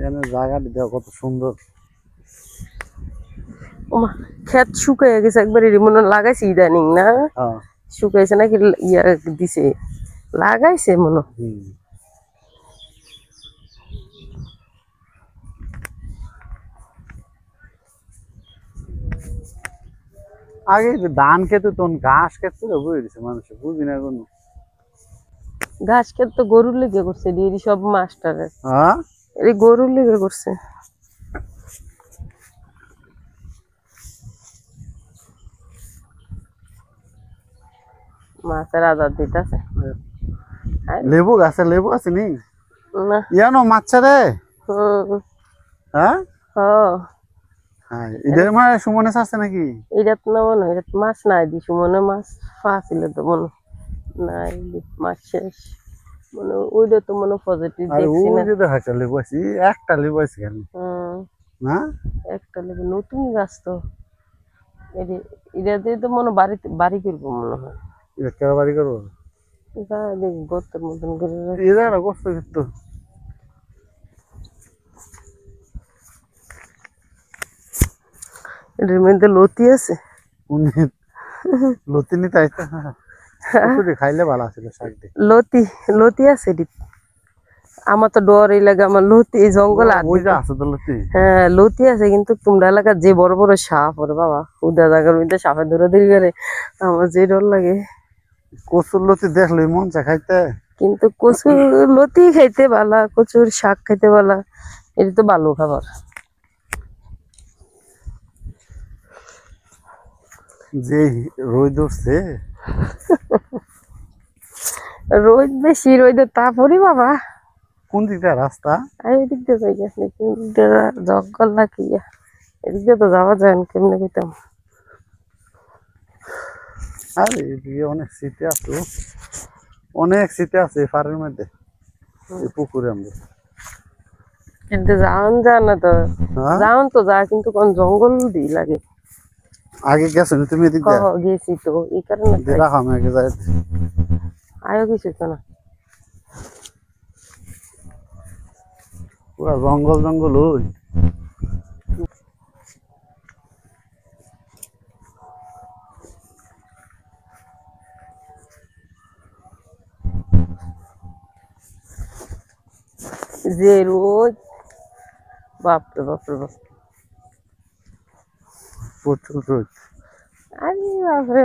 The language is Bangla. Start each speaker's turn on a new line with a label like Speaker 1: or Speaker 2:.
Speaker 1: এখানে জায়গাটি দেখো কত সুন্দর।
Speaker 2: ওমা ক্ষেত শুকায় গেছে একবারে মনে লাগাইছে ইদানিং না শুকাইছে নাকি ইয়া দিছে লাগাইছে মনে
Speaker 1: আগে ধান খেতে তখন ঘাস খেতে বুঝে দিছে মানুষ বুঝি না কোনো
Speaker 2: ঘাস খেত তো গরুর লেগে করছে ডেরি সব মাস্টারের
Speaker 1: হ্যাঁ
Speaker 2: এই গরুর লেগে করছে মাছের আদার দিতেছে
Speaker 1: লেবু গাছে লেবু আছে নি
Speaker 2: না
Speaker 1: ইয়ানো মাছ রে হ্যাঁ এদের মানে সুমনে আছে নাকি
Speaker 2: এটা তো না মনে হয় এটা মাছ নাই দি সুমনে মাছ ফাছিল তো মনে নাই মাছ শেষ মানে ওইটা তো মনে পজিটিভ দেখছি না
Speaker 1: ওই যে দেখাচ্ছে লেবু আছে একটা লেবু আছে কেন না
Speaker 2: একটা লেবু নতুন গাছ তো এটা দিয়ে তো মনে বাড়ি করবো মনে হয়
Speaker 1: এটা কেন বাড়ি করবো
Speaker 2: দেখ গর্তের মতন করে
Speaker 1: এরা কষ্ট কিন্তু
Speaker 2: এটার মধ্যে লতি আছে
Speaker 1: লতি নিতে আইতে খাইলে ভালো আছে
Speaker 2: লতি লতি আছে আমার তো ডর এই লাগে আমার লতি এই জঙ্গল
Speaker 1: আছে তো লতি
Speaker 2: হ্যাঁ লতি আছে কিন্তু তোমরা এলাকার যে বড় বড় সাপ ওরে বাবা উদা জায়গার মধ্যে সাপের দৌড়াদৌড়ি করে আমার যে ডর লাগে
Speaker 1: কচুর লতি দেখলে মন চা খাইতে
Speaker 2: কিন্তু কচুর লতি খাইতে ভালো কচুর শাক খাইতে ভালো এটা তো ভালো খাবার
Speaker 1: যে রোদ উঠছে
Speaker 2: রোদ বেশি রোদ তারপরে বাবা
Speaker 1: কোন দিকটা রাস্তা
Speaker 2: এদিক দিয়ে যাই গেছে কোন দিক দিয়ে জঙ্গল নাকি এদিক দিয়ে তো যাওয়া যায় না কেমনে খেতাম
Speaker 1: আরে এদিকে অনেক শীতে আছে অনেক শীতে আছে পাড়ের মধ্যে পুকুরে আমরা
Speaker 2: কিন্তু যাওন যায় না তো যাওন তো যা কিন্তু কোন জঙ্গল দিয়ে লাগে
Speaker 1: আগে গেছো তুমি এদিক দিয়ে
Speaker 2: গেছি তো এই কারণে
Speaker 1: রাখো আমি আগে যাই
Speaker 2: আয়ো কিছু তো না
Speaker 1: পুরা জঙ্গল জঙ্গল ওই
Speaker 2: যে রোদ বাপরে বাপরে বাপ
Speaker 1: প্রচুর রোদ
Speaker 2: আরে বাপরে